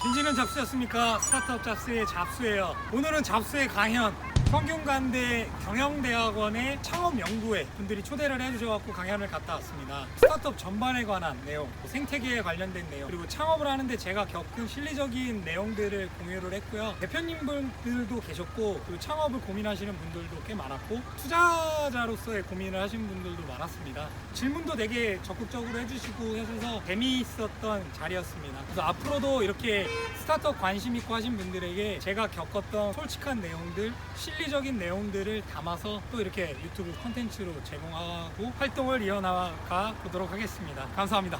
진지는 잡수였습니까? 스타트업 잡수의 잡수예요. 오늘은 잡수의 강연, 성균관대 경영대학원의 창업연구회 분들이 초대를 해주셔서 강연을 갔다 왔습니다. 스타트업 전반에 관한 내용, 생태계에 관련된 내용, 그리고 창업을 하는데 제가 겪은 실리적인 내용들을 공유를 했고요. 대표님들도 계셨고, 그리고 창업을 고민하시는 분들도 꽤 많았고, 투자자로서의 고민을 하시는 분들도 많았습니다. 질문도 되게 적극적으로 해주시고 해서 재미있었던 자리였습니다. 그래서 앞으로도 이렇게 스타트업 관심 있고 하신 분들에게 제가 겪었던 솔직한 내용들, 실리적인 내용들을 담아서 또 이렇게 유튜브 콘텐츠로 제공하고 활동을 이어나가 보도록 하겠습니다. 감사합니다.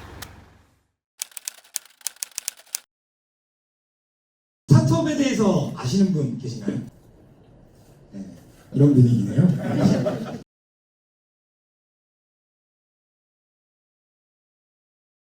스타트업에 대해서 아시는 분 계신가요? 네, 이런 분위기네요.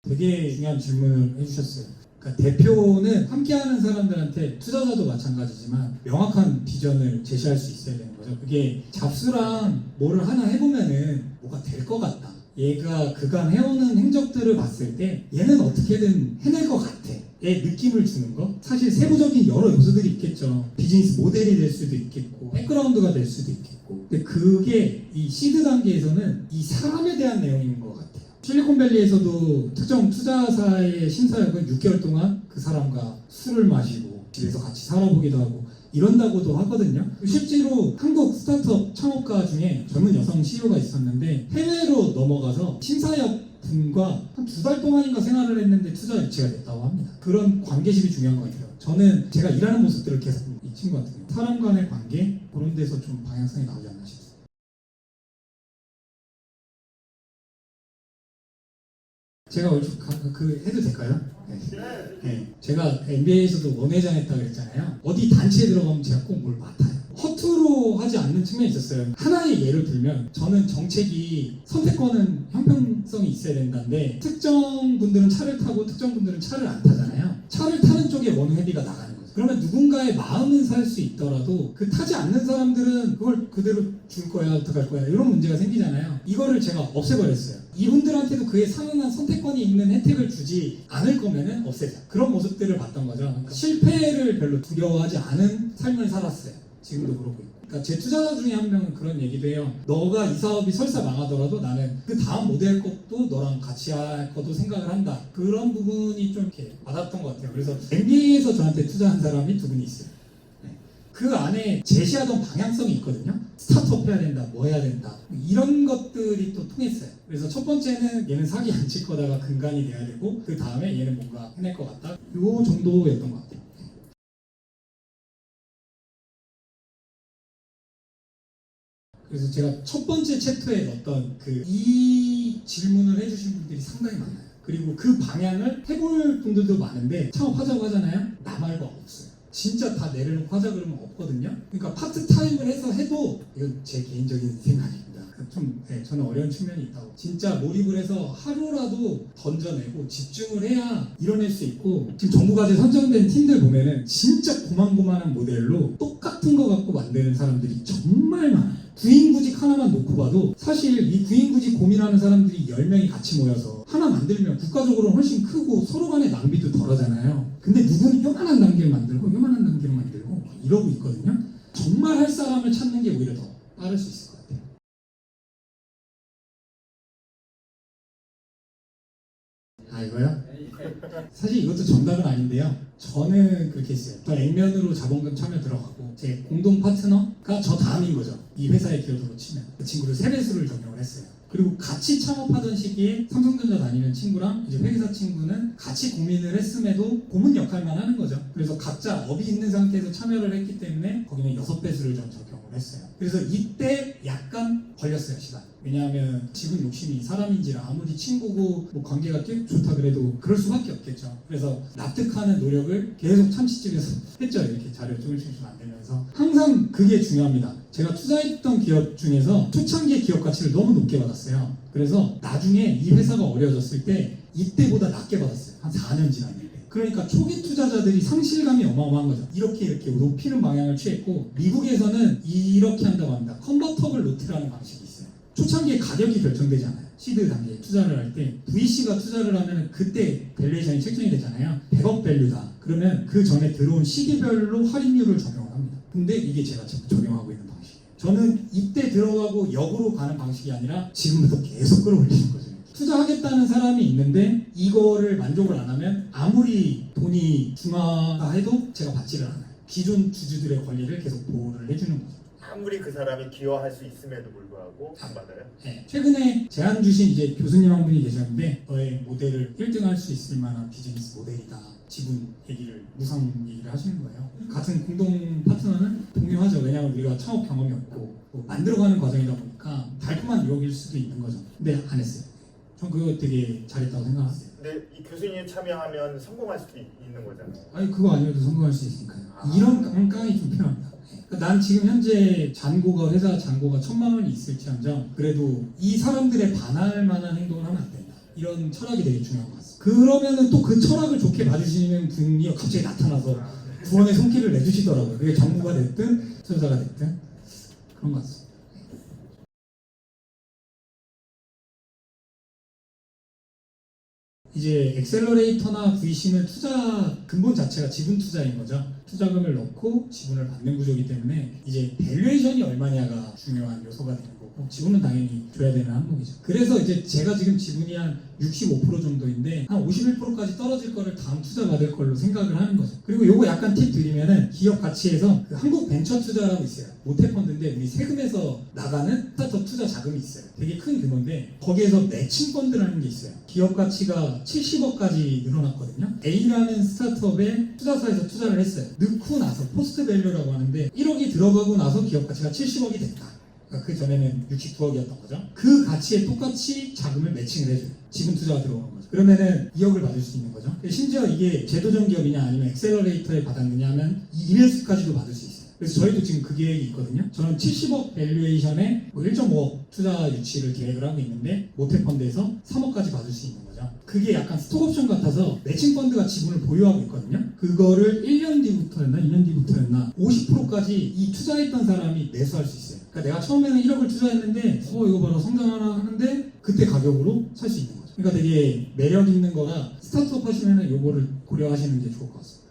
되게 중요한 질문을 해주셨어요. 그러니까 대표는 함께하는 사람들한테, 투자자도 마찬가지지만 명확한 비전을 제시할 수 있어야 되는 거죠. 그게 잡수랑 뭐를 하나 해보면은 뭐가 될 것 같다. 얘가 그간 해오는 행적들을 봤을 때 얘는 어떻게든 해낼 것 같아. 의 느낌을 주는 거. 사실 세부적인 여러 요소들이 있겠죠. 비즈니스 모델이 될 수도 있겠고, 백그라운드가 될 수도 있겠고. 근데 그게 이 시드 단계에서는 이 사람에 대한 내용인 것 같아요. 실리콘밸리에서도 특정 투자사의 심사역은 6개월 동안 그 사람과 술을 마시고 집에서 같이 살아보기도 하고 이런다고도 하거든요. 실제로 한국 스타트업 창업가 중에 젊은 여성 CEO가 있었는데 해외로 넘어가서 심사역 분과 한 2달 동안인가 생활을 했는데 투자 유치가 됐다고 합니다. 그런 관계식이 중요한 것 같아요. 저는 제가 일하는 모습들을 계속 이 친구 같은 경우 사람 간의 관계, 그런 데서 좀 방향성이 나오지 않나 싶습니다. 제가 해도 될까요? 네. 제가 MBA에서도 원회장 했다고 그랬잖아요. 어디 단체에 들어가면 제가 꼭 뭘 맡아요. 허투루 하지 않는 측면이 있었어요. 하나의 예를 들면, 저는 정책이 선택권은 형평성이 있어야 된다는데 특정 분들은 차를 타고 특정 분들은 차를 안 타잖아요. 차를 타는 쪽에 원회비가 나가는 거죠. 그러면 누군가의 마음은 살 수 있더라도 그 타지 않는 사람들은 그걸 그대로 줄 거야, 어떡할 거야, 이런 문제가 생기잖아요. 이거를 제가 없애버렸어요. 이분들한테도 그에 상응한 선택권이 있는 혜택을 주지 않을 거면은 없애자. 그런 모습들을 봤던 거죠. 그러니까 실패를 별로 두려워하지 않은 삶을 살았어요. 지금도 그렇고 있고. 그러니까 제 투자자 중에 한 명은 그런 얘기도 해요. 너가 이 사업이 설사 망하더라도 나는 그 다음 모델 것도 너랑 같이 할 것도 생각을 한다. 그런 부분이 좀 이렇게 와닿았던 것 같아요. 그래서 MBA에서 저한테 투자한 사람이 2분이 있어요. 그 안에 제시하던 방향성이 있거든요. 스타트업 해야 된다, 뭐 해야 된다, 이런 것들이 또 통했어요. 그래서 첫 번째는 얘는 사기 안 칠 거다가 근간이 돼야 되고, 그 다음에 얘는 뭔가 해낼 것 같다. 요 정도였던 것 같아요. 그래서 제가 첫 번째 챕터에 넣었던 이 질문을 해주신 분들이 상당히 많아요. 그리고 그 방향을 해볼 분들도 많은데, 창업하자고 하잖아요. 나 말고 없어요. 진짜 다 내려놓고 하자 그러면 없거든요. 그러니까 파트타임을 해서 해도, 이건 제 개인적인 생각입니다. 저는 어려운 측면이 있다고. 진짜 몰입을 해서 하루라도 던져내고 집중을 해야 이뤄낼 수 있고, 지금 정부과제 선정된 팀들 보면은 진짜 고만고만한 모델로 똑같은 거 갖고 만드는 사람들이 정말 많아요. 구인구직 하나만 놓고 봐도 사실 이 구인구직 고민하는 사람들이 10명이 같이 모여서 하나 만들면 국가적으로 훨씬 크고 서로 간의 낭비도 덜하잖아요. 근데 누구는 요만한 단계를 만들고 요만한 단계를 만들고 이러고 있거든요. 정말 할 사람을 찾는 게 오히려 더 빠를 수 있을 것 같아요. 이거요? 사실 이것도 정답은 아닌데요. 저는 그렇게 했어요. 저 액면으로 자본금 참여 들어가고, 제 공동 파트너가 저 다음인 거죠. 이 회사의 기여도로 치면. 그 친구를 세배수를 적용을 했어요. 그리고 같이 창업하던 시기에 삼성전자 다니는 친구랑 이제 회계사 친구는 같이 고민을 했음에도 고문 역할만 하는 거죠. 그래서 각자 업이 있는 상태에서 참여를 했기 때문에 거기는 6배수를 좀 적용을 했어요. 그래서 이때 약간 걸렸어요, 시간. 왜냐하면 지분 욕심이 사람인지라, 아무리 친구고 뭐 관계가 꽤 좋다 그래도 그럴 수밖에 없겠죠. 그래서 납득하는 노력을 계속 참치집에서 했죠. 이렇게 자료 조금씩 만들면서. 항상 그게 중요합니다. 제가 투자했던 기업 중에서 초창기의 기업 가치를 너무 높게 받았어요. 그래서 나중에 이 회사가 어려워졌을 때 이때보다 낮게 받았어요. 한 4년 지났는데. 그러니까 초기 투자자들이 상실감이 어마어마한 거죠. 이렇게 높이는 방향을 취했고, 미국에서는 이렇게 한다고 합니다. 컨버터블 노트라는 방식이 있어요. 초창기에 가격이 결정되지 않아요. 시드 단계에 투자를 할 때 VC가 투자를 하면 그때 밸류에이션이 책정이 되잖아요. 100억 밸류다. 그러면 그 전에 들어온 시기별로 할인율을 적용을 합니다. 근데 이게 제가 지금 적용하고 있는 방식이에요. 저는 이때 들어가고 역으로 가는 방식이 아니라 지금부터 계속 끌어올리는 거죠. 투자하겠다는 사람이 있는데 이거를 만족을 안 하면 아무리 돈이 중화해도 제가 받지를 않아요. 기존 주주들의 권리를 계속 보호를 해주는 거죠. 아무리 그 사람이 기여할 수 있음에도 불구하고 안 받아요? 네. 최근에 제안 주신 이제 교수님 한 분이 계셨는데 너의 모델을 1등할 수 있을 만한 비즈니스 모델이다. 지분 얘기를 무상 얘기를 하시는 거예요. 같은 공동 파트너는 동요하죠. 왜냐하면 우리가 창업 경험이 없고 뭐 만들어가는 과정이다 보니까 달콤한 유혹일 수도 있는 거죠. 근데 안 했어요. 전 그거 되게 잘했다고 생각했어요. 근데 이 교수님이 참여하면 성공할 수도 있는 거잖아요. 아니 그거 아니어도 성공할 수 있으니까요. 이런 깡깡이 좀 필요합니다. 그러니까 난 지금 현재 잔고가 회사 잔고가 1,000만 원이 있을지언정 그래도 이 사람들의 반할 만한 행동을 하면 안 된다. 이런 철학이 되게 중요한 것 같습니다. 그러면은 또 그 철학을 좋게 봐주시는 분이 갑자기 나타나서 구원의 손길을 내주시더라고요. 그게 정부가 됐든 투자자가 됐든 그런 것 같습니다. 이제 엑셀러레이터나 VC는 투자 근본 자체가 지분 투자인 거죠. 투자금을 넣고 지분을 받는 구조이기 때문에 이제 밸류에이션이 얼마냐가 중요한 요소가 되는 거고 지분은 당연히 줘야 되는 항목이죠. 그래서 이제 제가 지금 지분이 한 65% 정도인데 한 51%까지 떨어질 거를 다음 투자 받을 걸로 생각을 하는 거죠. 그리고 요거 약간 팁 드리면은 기업 가치에서 그 한국 벤처 투자라고 있어요. 모태펀드인데 우리 세금에서 나가는 스타트업 투자 자금이 있어요. 되게 큰 규모인데 거기에서 매칭 펀드라는 게 있어요. 기업 가치가 70억까지 늘어났거든요. A라는 스타트업에 투자사에서 투자를 했어요. 넣고 나서 포스트 밸류라고 하는데 1억이 들어가고 나서 기업 가치가 70억이 됐다. 그러니까 그 전에는 69억이었던 거죠. 그 가치에 똑같이 자금을 매칭을 해줘요. 지분 투자가 들어오는 거죠. 그러면은 2억을 받을 수 있는 거죠. 심지어 이게 제도적 기업이냐 아니면 엑셀러레이터에 받았느냐 하면 이메스까지도 받을 수 있어요. 그래서 저희도 지금 그 계획이 있거든요. 저는 70억 밸류에이션에 1.5억 투자 유치를 계획을 하고 있는데 모태펀드에서 3억까지 받을 수 있는 거죠. 그게 약간 스톡옵션 같아서 매칭펀드가 지분을 보유하고 있거든요. 그거를 1년 뒤부터였나 2년 뒤부터였나 50%까지 이 투자했던 사람이 매수할 수 있어요. 그러니까 내가 처음에는 1억을 투자했는데 이거 봐라 성장하나 하는데 그때 가격으로 살 수 있는 거죠. 그러니까 되게 매력 있는 거라 스타트업 하시면은 요거를 고려하시는 게 좋을 것 같습니다.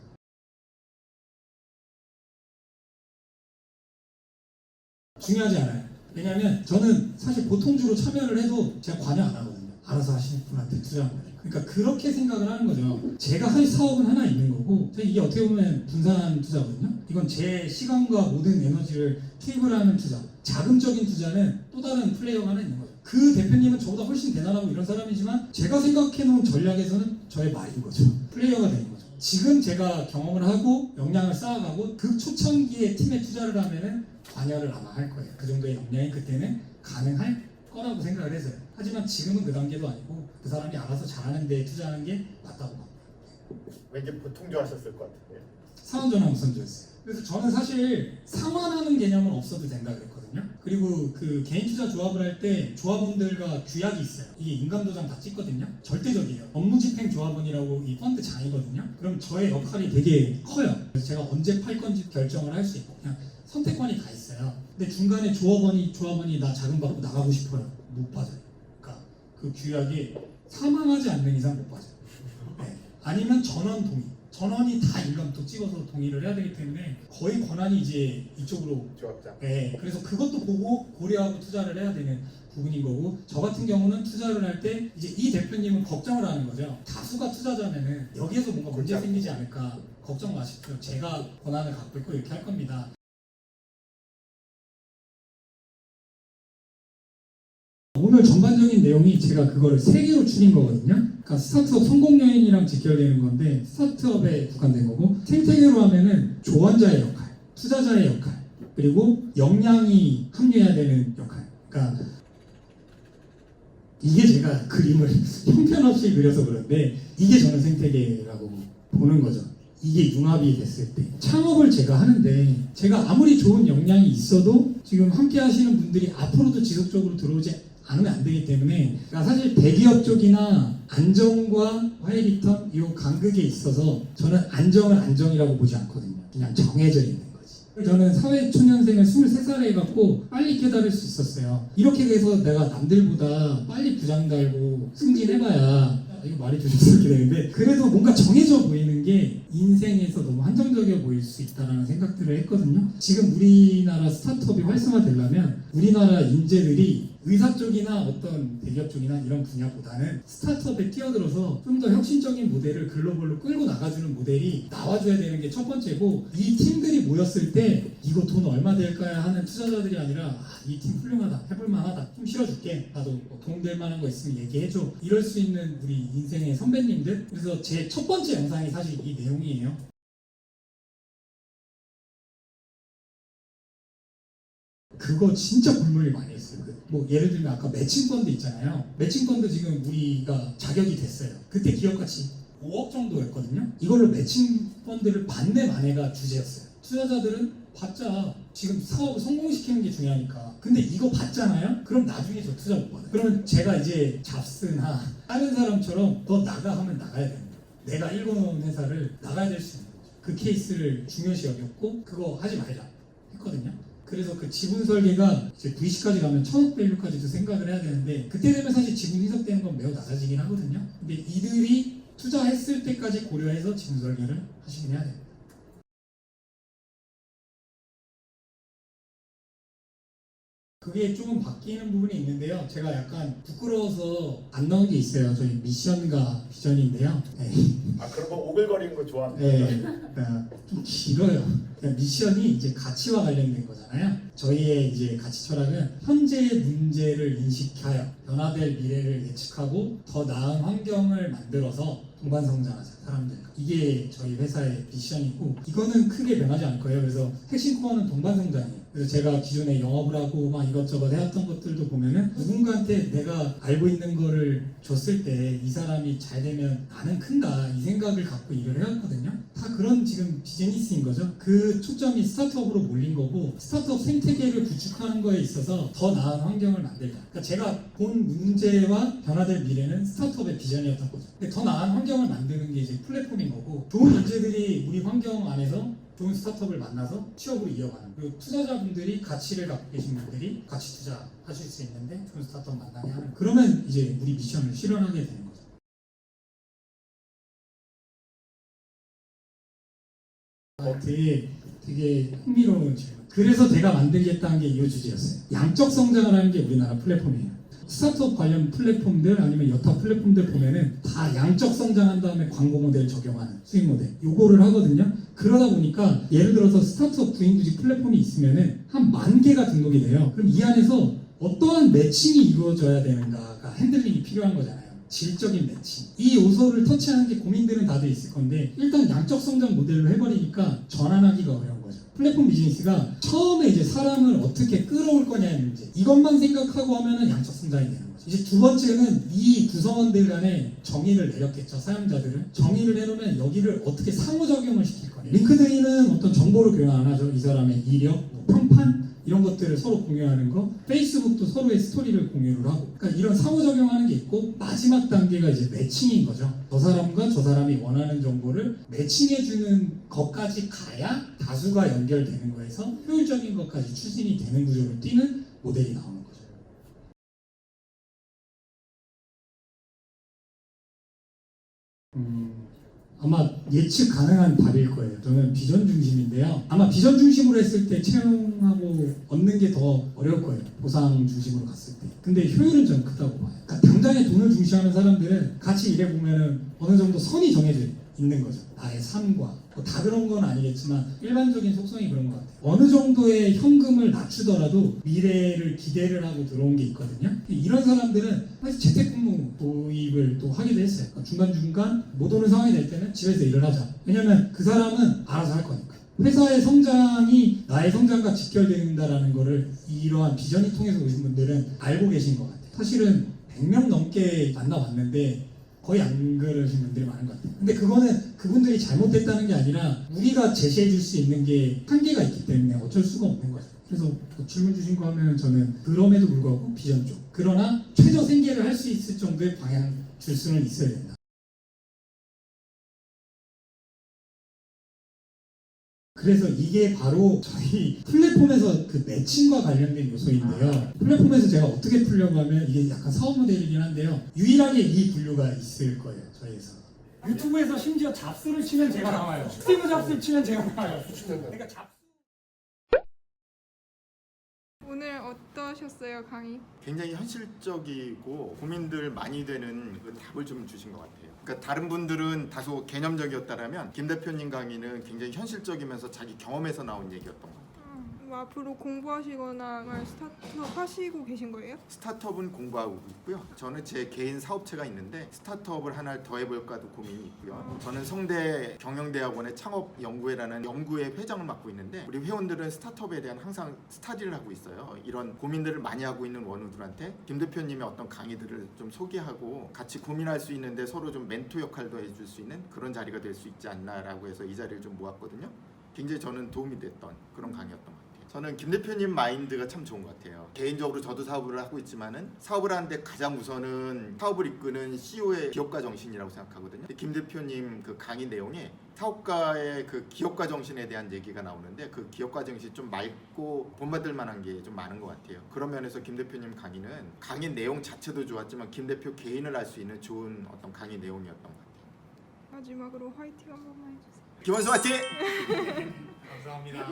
중요하지 않아요. 왜냐하면 저는 사실 보통주로 참여를 해도 제가 관여 안 하거든요. 알아서 하시는 분한테 투자한 거예요. 그러니까 그렇게 생각을 하는 거죠. 제가 할 사업은 하나 있는 거고 이게 어떻게 보면 분산 투자거든요. 이건 제 시간과 모든 에너지를 투입을 하는 투자. 자금적인 투자는 또 다른 플레이어가 하나 있는 거죠. 그 대표님은 저보다 훨씬 대단하고 이런 사람이지만 제가 생각해놓은 전략에서는 저의 말인 거죠. 플레이어가 되는 거죠. 지금 제가 경험을 하고 역량을 쌓아가고 그 초창기에 팀에 투자를 하면은 관여를 아마 할 거예요. 그 정도의 역량이 그때는 가능할 거라고 생각을 해서요. 하지만 지금은 그 단계도 아니고 그 사람이 알아서 잘하는 데에 투자하는 게 맞다고 봅니다. 왠지 보통주 하셨을 것 같은데요. 상환전환 우선주였어요. 그래서 저는 사실 상환하는 개념은 없어도 된다 그랬거든요. 그리고 그 개인 투자 조합을 할 때 조합원들과 규약이 있어요. 이게 인감도장 다 찍거든요. 절대적이에요. 업무집행 조합원이라고 이 펀드 장이거든요. 그럼 저의 역할이 되게 커요. 그래서 제가 언제 팔 건지 결정을 할 수 있고 그냥 선택권이 가 있어요. 근데 중간에 조합원이 나 자금 받고 나가고 싶어요. 못 빠져요. 그러니까 그 규약이 사망하지 않는 이상 못 빠져요. 네. 아니면 전원 동의. 전원이 다 인감도 찍어서 동의를 해야 되기 때문에 거의 권한이 이제 이쪽으로. 조합장. 네. 그래서 그것도 보고 고려하고 투자를 해야 되는 부분인 거고 저 같은 경우는 투자를 할 때 이제 이 대표님은 걱정을 하는 거죠. 다수가 투자자면은 여기에서 뭔가 문제 생기지 않을까 걱정 마십시오. 제가 권한을 갖고 있고 이렇게 할 겁니다. 오늘 전반적인 내용이 제가 그거를 3개로 줄인 거거든요. 그러니까 스타트업 성공 요인이랑 직결되는 건데 스타트업에 국한된 거고 생태계로 하면은 조언자의 역할, 투자자의 역할, 그리고 역량이 합류해야 되는 역할. 그러니까 이게 제가 그림을 형편없이 그려서 그런데 이게 저는 생태계라고 보는 거죠. 이게 융합이 됐을 때 창업을 제가 하는데 제가 아무리 좋은 역량이 있어도 지금 함께 하시는 분들이 앞으로도 지속적으로 들어오지 않으면 안 되기 때문에 그러니까 사실 대기업 쪽이나 안정과 화해 리턴 이 간극에 있어서 저는 안정을 안정이라고 보지 않거든요. 그냥 정해져 있는 거지. 저는 사회초년생을 23살에 해갖고 빨리 깨달을 수 있었어요. 이렇게 돼서 내가 남들보다 빨리 부장 달고 승진해봐야, 이거 말이 조심스럽게 되는데, 그래도 뭔가 정해져 보이는 게 인생에서 너무 한정적이어 보일 수 있다는 생각들을 했거든요. 지금 우리나라 스타트업이 활성화되려면 우리나라 인재들이 의사 쪽이나 어떤 대기업 쪽이나 이런 분야보다는 스타트업에 뛰어들어서 좀 더 혁신적인 모델을 글로벌로 끌고 나가주는 모델이 나와줘야 되는 게 첫 번째고, 이 팀들이 모였을 때 이거 돈 얼마 될까야 하는 투자자들이 아니라 이 팀 훌륭하다, 해볼만하다, 좀 실어줄게, 나도 뭐 도움될 만한 거 있으면 얘기해줘, 이럴 수 있는 우리 인생의 선배님들. 그래서 제 첫 번째 영상이 사실 이 내용이에요. 그거 진짜 불문이 많이 했어요. 뭐 예를 들면 아까 매칭펀드 있잖아요. 매칭펀드 지금 우리가 자격이 됐어요. 그때 기업가치 5억 정도였거든요. 이걸로 매칭펀드를 받네 마네가 주제였어요. 투자자들은 받자, 지금 사업을 성공시키는 게 중요하니까. 근데 이거 받잖아요? 그럼 나중에 저 투자 못 받아요. 그러면 제가 이제 잡스나 다른 사람처럼 너 나가 하면 나가야 됩니다. 내가 일궈놓은 회사를 나가야 될 수 있는 거죠. 그 케이스를 중요시 여겼고 그거 하지 말자 했거든요. 그래서 그 지분 설계가 이제 VC까지 가면 1000억 밸류까지도 생각을 해야 되는데, 그때 되면 사실 지분 희석되는 건 매우 낮아지긴 하거든요. 근데 이들이 투자했을 때까지 고려해서 지분 설계를 하시긴 해야 됩니다. 그게 조금 바뀌는 부분이 있는데요. 제가 약간 부끄러워서 안 나온 게 있어요. 저희 미션과 비전인데요. 네. 아, 그런 거 오글거리는 거 좋아합니다. 네, 좀 길어요. 미션이 이제 가치와 관련된 거잖아요. 저희의 이제 가치 철학은 현재의 문제를 인식하여 변화될 미래를 예측하고 더 나은 환경을 만들어서 동반 성장하자, 사람들. 이게 저희 회사의 미션이고, 이거는 크게 변하지 않을 거예요. 그래서 핵심 코어는 동반 성장이에요. 그래서 제가 기존에 영업을 하고 막 이것저것 해왔던 것들도 보면은 누군가한테 내가 알고 있는 거를 줬을 때 이 사람이 잘 되면 나는 큰가, 이 생각을 갖고 일을 해왔거든요. 다 그런 지금 비즈니스인 거죠. 그 초점이 스타트업으로 몰린 거고, 스타트업 생태계를 구축하는 거에 있어서 더 나은 환경을 만들자. 그러니까 제가 본 문제와 변화될 미래는 스타트업의 비전이었던 거죠. 근데 더 나은 환경을 만드는 게 이제 플랫폼인 거고, 좋은 인재들이 우리 환경 안에서 좋은 스타트업을 만나서 취업으로 이어가는, 그리고 투자자분들이 가치를 갖고 계신 분들이 가치 투자하실 수 있는데 좋은 스타트업 만나게 하는, 그러면 이제 우리 미션을 실현하게 되는 거죠. 되게 흥미로운 질문. 그래서 제가 만들겠다는 게 이 주제였어요. 양적 성장을 하는 게 우리나라 플랫폼이에요. 스타트업 관련 플랫폼들 아니면 여타 플랫폼들 보면은 다 양적 성장한 다음에 광고 모델 적용하는 수익 모델 요거를 하거든요. 그러다 보니까 예를 들어서 스타트업 구인구직 플랫폼이 있으면은 한 10,000개가 등록이 돼요. 그럼 이 안에서 어떠한 매칭이 이루어져야 되는가가 핸들링이 필요한 거잖아요. 질적인 매칭. 이 요소를 터치하는 게 고민들은 다들 있을 건데, 일단 양적 성장 모델로 해버리니까 전환하기가 어려운 거죠. 플랫폼 비즈니스가 처음에 이제 사람을 어떻게 끌어올 거냐의 문제, 이것만 생각하고 하면은 양적 성장이 되는 거죠. 이제 두 번째는 이 구성원들 간에 정의를 내렸겠죠. 사용자들은 정의를 해놓으면 여기를 어떻게 상호작용을 시킬 거냐. 링크드인은 어떤 정보를 교환 안 하죠. 이 사람의 이력, 뭐 평판 이런 것들을 서로 공유하는 거, 페이스북도 서로의 스토리를 공유를 하고, 그러니까 이런 상호작용하는 게 있고, 마지막 단계가 이제 매칭인 거죠. 저 사람과 저 사람이 원하는 정보를 매칭해주는 것까지 가야 다수가 연결되는 거에서 효율적인 것까지 추진이 되는 구조로 뛰는 모델이 나오는 거죠. 아마 예측 가능한 답일 거예요. 저는 비전 중심인데요. 아마 비전 중심으로 했을 때 채용하고 얻는 게 더 어려울 거예요. 보상 중심으로 갔을 때. 근데 효율은 좀 크다고 봐요. 그러니까 당장에 돈을 중시하는 사람들은 같이 일해보면은 어느 정도 선이 정해져 있는 거죠. 나의 삶과. 뭐 다 그런 건 아니겠지만 일반적인 속성이 그런 것 같아요. 어느 정도의 현금을 낮추더라도 미래를 기대를 하고 들어온 게 있거든요. 이런 사람들은 사실 재택근무 도입을 또 하기도 했어요. 그러니까 중간중간 못 오는 상황이 될 때는 집에서 일을 하자. 왜냐면 그 사람은 알아서 할 거니까. 회사의 성장이 나의 성장과 직결된다라는 거를 이러한 비전이 통해서 오신 분들은 알고 계신 것 같아요. 사실은 100명 넘게 만나봤는데 거의 안 그러신 분들이 많은 것 같아요. 근데 그거는 그분들이 잘못됐다는 게 아니라 우리가 제시해 줄 수 있는 게 한계가 있기 때문에 어쩔 수가 없는 거죠. 그래서 질문 주신 거 하면 저는 그럼에도 불구하고 비전 쪽. 그러나 최저 생계를 할 수 있을 정도의 방향 줄 수는 있어야 된다. 그래서 이게 바로 저희 플랫폼에서 그 매칭과 관련된 요소인데요. 플랫폼에서 제가 어떻게 풀려고 하면 이게 약간 사업 모델이긴 한데요. 유일하게 이 분류가 있을 거예요. 저희에서. 유튜브에서 심지어 잡스를 치면 제가 나와요. 스티브 잡스를 치면 제가 나와요. 그러니까 잡스. 오늘 어떠셨어요, 강의? 굉장히 현실적이고 고민들 많이 되는 그 답을 좀 주신 것 같아요. 그러니까 다른 분들은 다소 개념적이었다면 김 대표님 강의는 굉장히 현실적이면서 자기 경험에서 나온 얘기였던 것 같아요. 뭐 앞으로 공부하시거나 스타트업 하시고 계신 거예요? 스타트업은 공부하고 있고요. 저는 제 개인 사업체가 있는데 스타트업을 하나 더 해볼까도 고민이 있고요. 저는 성대 경영대학원의 창업연구회라는 연구회 회장을 맡고 있는데 우리 회원들은 스타트업에 대한 항상 스타디를 하고 있어요. 이런 고민들을 많이 하고 있는 원우들한테 김 대표님의 어떤 강의들을 좀 소개하고 같이 고민할 수 있는데 서로 좀 멘토 역할도 해줄 수 있는 그런 자리가 될 수 있지 않나라고 해서 이 자리를 좀 모았거든요. 굉장히 저는 도움이 됐던 그런 강의였던 것 같아요. 저는 김 대표님 마인드가 참 좋은 것 같아요. 개인적으로 저도 사업을 하고 있지만은 사업을 하는데 가장 우선은 사업을 이끄는 CEO의 기업가 정신이라고 생각하거든요. 근데 김 대표님 그 강의 내용에 사업가의 그 기업가 정신에 대한 얘기가 나오는데 그 기업가 정신이 좀 맑고 본받을 만한 게 좀 많은 것 같아요. 그런 면에서 김 대표님 강의는 강의 내용 자체도 좋았지만 김 대표 개인을 알 수 있는 좋은 어떤 강의 내용이었던 것 같아요. 마지막으로 화이팅 한 번만 해주세요. 김원수 화이팅! 감사합니다.